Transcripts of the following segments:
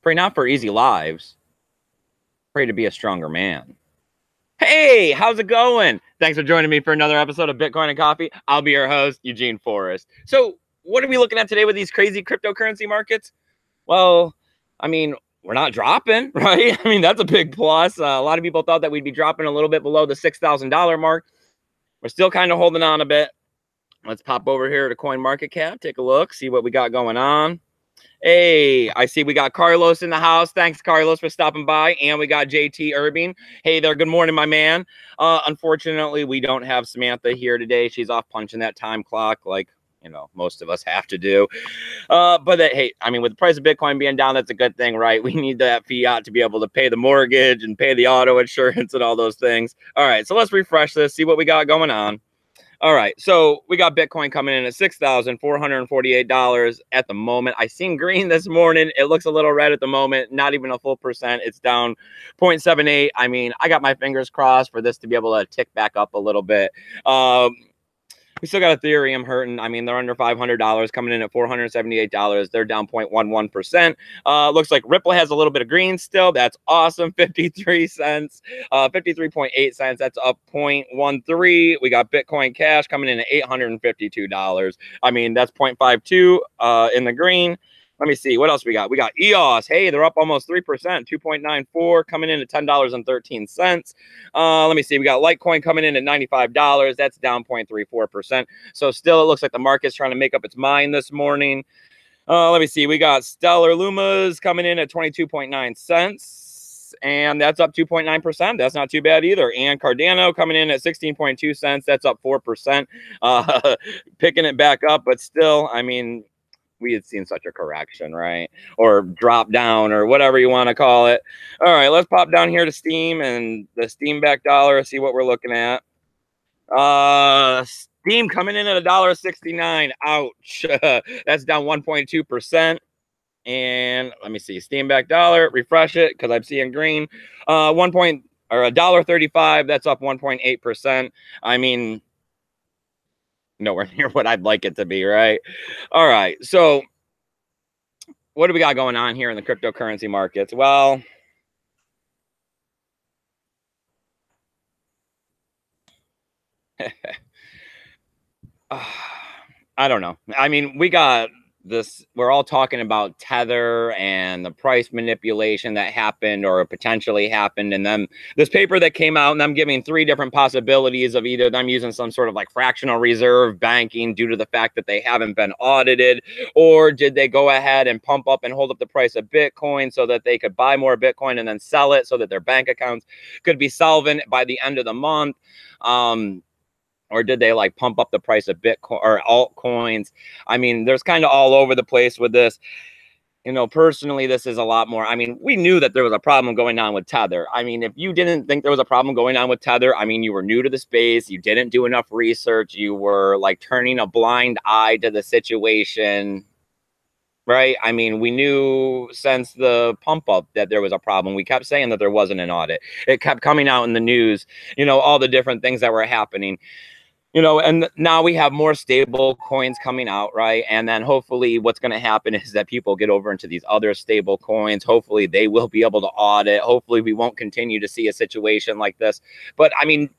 Pray not for easy lives. Pray to be a stronger man. Hey, how's it going? Thanks for joining me for another episode of Bitcoin and Coffee. I'll be your host, Eugene Forrest. So, what are we looking at today with these crazy cryptocurrency markets? Well, I mean, we're not dropping, right? I mean, that's a big plus. A lot of people thought that we'd be dropping a little bit below the $6,000 mark. We're still kind of holding on a bit. Let's pop over here to CoinMarketCap, take a look, see what we got going on. Hey, I see we got Carlos in the house. Thanks, Carlos, for stopping by. And we got JT Irving. Hey there. Good morning, my man. Unfortunately, we don't have Samantha here today. She's off punching that time clock like, you know, most of us have to do. Hey, I mean, with the price of Bitcoin being down, that's a good thing, right? We need that fiat to be able to pay the mortgage and pay the auto insurance and all those things. All right, so let's refresh this, see what we got going on. All right, so we got Bitcoin coming in at $6,448 at the moment. I seen green this morning. It looks a little red at the moment, not even a full percent. It's down 0.78. I mean, I got my fingers crossed for this to be able to tick back up a little bit. We still got Ethereum hurting. I mean, they're under $500, coming in at $478. They're down 0.11%. Looks like Ripple has a little bit of green still. That's awesome. 53 cents, 53.8 cents. That's up 0.13. We got Bitcoin Cash coming in at $852. I mean, that's 0.52 in the green. Let me see. What else we got? We got EOS. Hey, they're up almost 3%, 2.94, coming in at $10.13. Let me see. We got Litecoin coming in at $95. That's down 0.34%. So still, it looks like the market's trying to make up its mind this morning. Let me see. We got Stellar Lumas coming in at 22.9 cents. And that's up 2.9%. That's not too bad either. And Cardano coming in at 16.2 cents. That's up 4%. Picking it back up, but still, I mean, we had seen such a correction, right? Or drop down or whatever you want to call it. All right, let's pop down here to Steam and the Steam back dollar, see what we're looking at. Steam coming in at $1.69. Ouch. That's down 1.2%. And let me see, Steam back dollar, refresh it because I'm seeing green. $1.35. That's up 1.8%. I mean, nowhere near what I'd like it to be, right? All right, so what do we got going on here in the cryptocurrency markets? Well, I don't know. I mean, we got this, we're all talking about Tether and the price manipulation that happened or potentially happened. And then this paper that came out, and I'm giving 3 different possibilities of either them using some sort of like fractional reserve banking due to the fact that they haven't been audited, or did they go ahead and pump up and hold up the price of Bitcoin so that they could buy more Bitcoin and then sell it so that their bank accounts could be solvent by the end of the month. Or did they like pump up the price of Bitcoin or altcoins? I mean, there's kind of all over the place with this. You know, personally, this is a lot more. I mean, we knew that there was a problem going on with Tether. I mean, if you didn't think there was a problem going on with Tether, I mean, you were new to the space. You didn't do enough research. You were like turning a blind eye to the situation. Right. I mean, we knew since the pump up that there was a problem. We kept saying that there wasn't an audit. It kept coming out in the news, you know, all the different things that were happening. You know, and now we have more stable coins coming out, right? And then hopefully what's going to happen is that people get over into these other stable coins. Hopefully they will be able to audit. Hopefully we won't continue to see a situation like this. But I mean,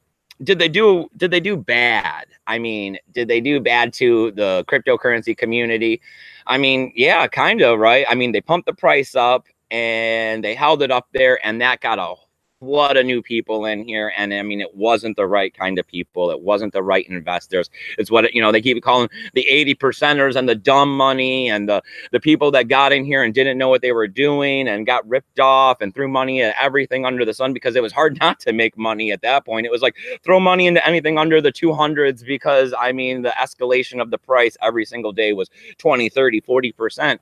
did they do bad? I mean, did they do bad to the cryptocurrency community? I mean, yeah, kind of, right? I mean, they pumped the price up and they held it up there, and that got a lot of new people in here. And I mean, it wasn't the right kind of people. It wasn't the right investors. It's what, you know, they keep calling the 80%ers and the dumb money and the people that got in here and didn't know what they were doing and got ripped off and threw money at everything under the sun, because it was hard not to make money at that point. It was like throw money into anything under the 200s, because I mean, the escalation of the price every single day was 20, 30, 40%.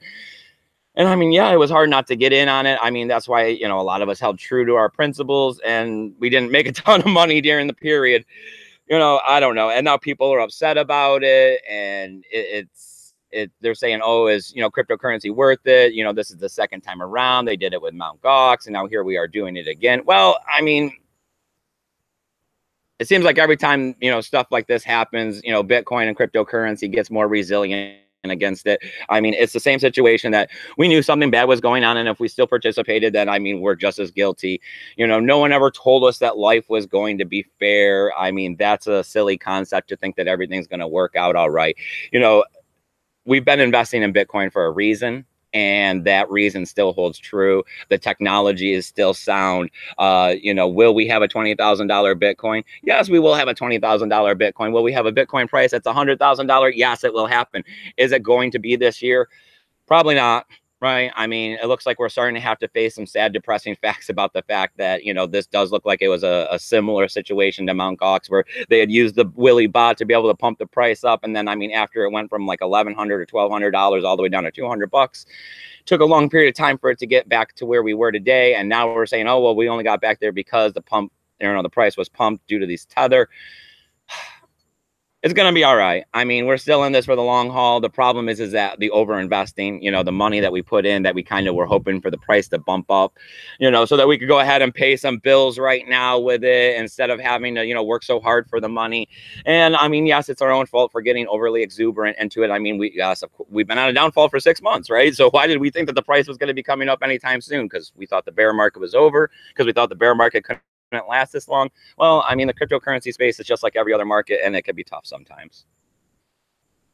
And I mean, yeah, it was hard not to get in on it. I mean, that's why, you know, a lot of us held true to our principles and we didn't make a ton of money during the period. You know, I don't know. And now people are upset about it. And they're saying, oh, is, you know, cryptocurrency worth it? You know, this is the second time around. They did it with Mt. Gox, and now here we are doing it again. Well, I mean, it seems like every time, you know, stuff like this happens, you know, Bitcoin and cryptocurrency gets more resilient against it. I mean, it's the same situation that we knew something bad was going on, and if we still participated, then I mean, we're just as guilty. You know, no one ever told us that life was going to be fair. I mean, that's a silly concept to think that everything's going to work out all right. You know, we've been investing in Bitcoin for a reason, and that reason still holds true. The technology is still sound. You know, will we have a $20,000 Bitcoin? Yes, we will have a $20,000 Bitcoin. Will we have a Bitcoin price that's $100,000? Yes, it will happen. Is it going to be this year? Probably not. Right. I mean, it looks like we're starting to have to face some sad, depressing facts about the fact that, you know, this does look like it was a similar situation to Mt. Gox, where they had used the Willy bot to be able to pump the price up. And then, I mean, after it went from like $1,100 to $1,200 all the way down to $200, took a long period of time for it to get back to where we were today. And now we're saying, oh, well, we only got back there because the price was pumped due to these tether. It's going to be all right. I mean, we're still in this for the long haul. The problem is that the overinvesting, you know, the money that we put in, that we kind of were hoping for the price to bump up, you know, so that we could go ahead and pay some bills right now with it instead of having to, you know, work so hard for the money. And I mean, yes, it's our own fault for getting overly exuberant into it. I mean, we've been on a downfall for 6 months, right? So why did we think that the price was going to be coming up anytime soon? Because we thought the bear market was over, because we thought the bear market couldn't last this long. Well, I mean, the cryptocurrency space is just like every other market, and it can be tough sometimes,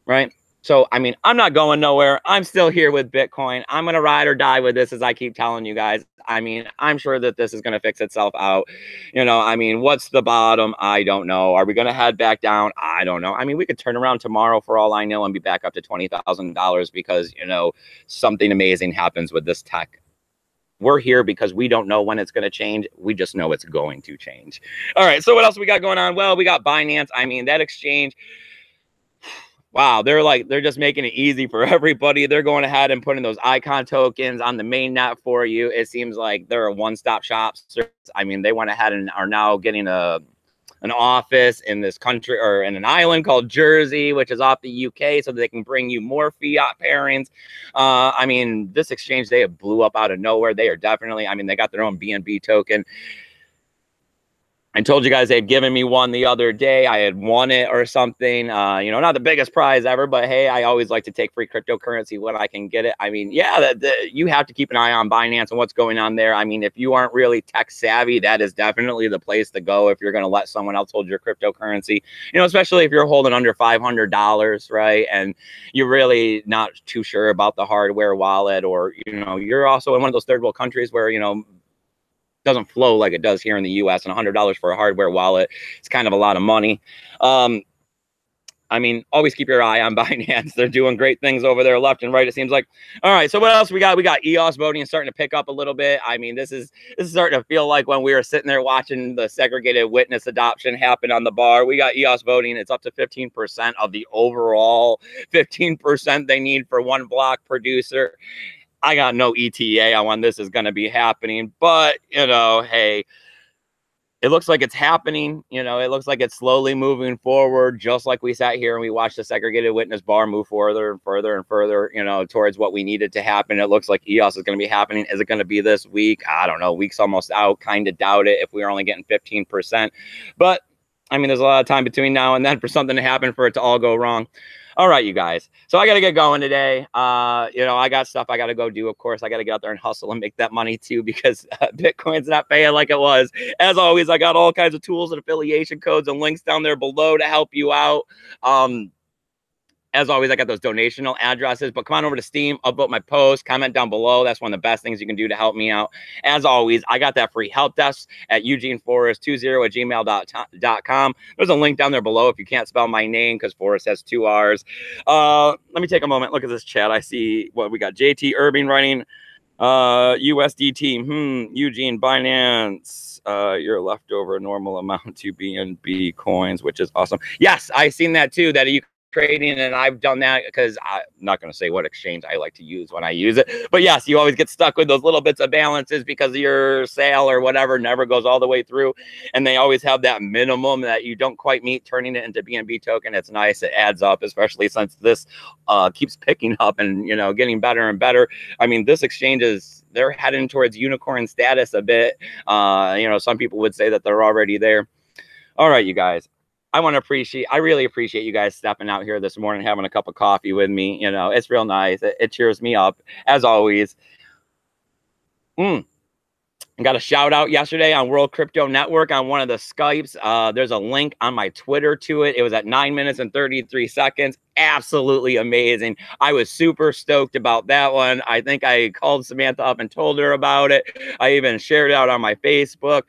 right? So, I mean, I'm not going nowhere. I'm still here with Bitcoin. I'm going to ride or die with this, as I keep telling you guys. I mean, I'm sure that this is going to fix itself out. You know, I mean, what's the bottom? I don't know. Are we going to head back down? I don't know. I mean, we could turn around tomorrow for all I know and be back up to $20,000 because, you know, something amazing happens with this tech. We're here because we don't know when it's going to change. We just know it's going to change. All right. So what else we got going on? Well, we got Binance. I mean, that exchange, wow, they're just making it easy for everybody. They're going ahead and putting those icon tokens on the main net for you. It seems like they're a one-stop shop. I mean, they went ahead and are now getting an office in this country, or in an island called Jersey, which is off the UK, so that they can bring you more fiat pairings. I mean, this exchange, they have blew up out of nowhere. They are definitely, I mean, they got their own BNB token. I told you guys they had given me one the other day. I had won it or something. You know, not the biggest prize ever, but hey, I always like to take free cryptocurrency when I can get it. I mean, yeah, you have to keep an eye on Binance and what's going on there. I mean, if you aren't really tech savvy, that is definitely the place to go if you're going to let someone else hold your cryptocurrency. You know, especially if you're holding under $500, right? And you're really not too sure about the hardware wallet, or, you know, you're also in one of those third world countries where, you know, doesn't flow like it does here in the US, and $100 for a hardware wallet is kind of a lot of money. I mean, always keep your eye on Binance. They're doing great things over there left and right, it seems like. All right, so what else we got? We got EOS voting starting to pick up a little bit. I mean, this is starting to feel like when we were sitting there watching the segregated witness adoption happen on the bar. We got EOS voting. It's up to 15% of the overall 15% they need for one block producer. I got no ETA on when this is going to be happening, but, you know, hey, it looks like it's happening. You know, it looks like it's slowly moving forward, just like we sat here and we watched the segregated witness bar move further and further and further, you know, towards what we needed to happen. It looks like EOS is going to be happening. Is it going to be this week? I don't know. Week's almost out. Kind of doubt it if we are only getting 15%. But, I mean, there's a lot of time between now and then for something to happen, for it to all go wrong. All right, you guys. So I got to get going today. You know, I got stuff I got to go do. Of course, I got to get out there and hustle and make that money too, because Bitcoin's not paying like it was. As always, I got all kinds of tools and affiliation codes and links down there below to help you out. As always, I got those donational addresses, but come on over to Steam, upvote my post, comment down below. That's one of the best things you can do to help me out. As always, I got that free help desk at eugeneforrest20@gmail.com. There's a link down there below if you can't spell my name, because Forrest has 2 R's. Let me take a moment. Look at this chat. I see what we got. JT Irving writing, USDT, Eugene, Binance, your leftover normal amount to BNB coins, which is awesome. Yes, I seen that too, that you trading, and I've done that because I'm not going to say what exchange I like to use when I use it, but yes, you always get stuck with those little bits of balances because your sale or whatever never goes all the way through, and they always have that minimum that you don't quite meet turning it into BNB token. It's nice, it adds up, especially since this keeps picking up and, you know, getting better and better. I mean, this exchange is, they're heading towards unicorn status a bit. You know, some people would say that they're already there. All right, you guys. I really appreciate you guys stepping out here this morning, having a cup of coffee with me. You know, it's real nice. It cheers me up as always. I got a shout out yesterday on World Crypto Network on one of the Skypes. There's a link on my Twitter to it. It was at 9 minutes and 33 seconds. Absolutely amazing. I was super stoked about that one. I think I called Samantha up and told her about it. I even shared it out on my Facebook.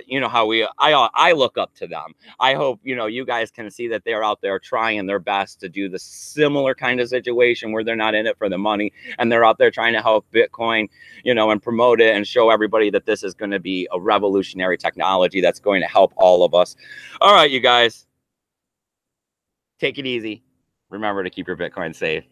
You know how I look up to them. I hope, you know, you guys can see that they're out there trying their best to do the similar kind of situation where they're not in it for the money and they're out there trying to help Bitcoin, you know, and promote it and show everybody that this is going to be a revolutionary technology that's going to help all of us. All right, you guys, take it easy. Remember to keep your Bitcoin safe.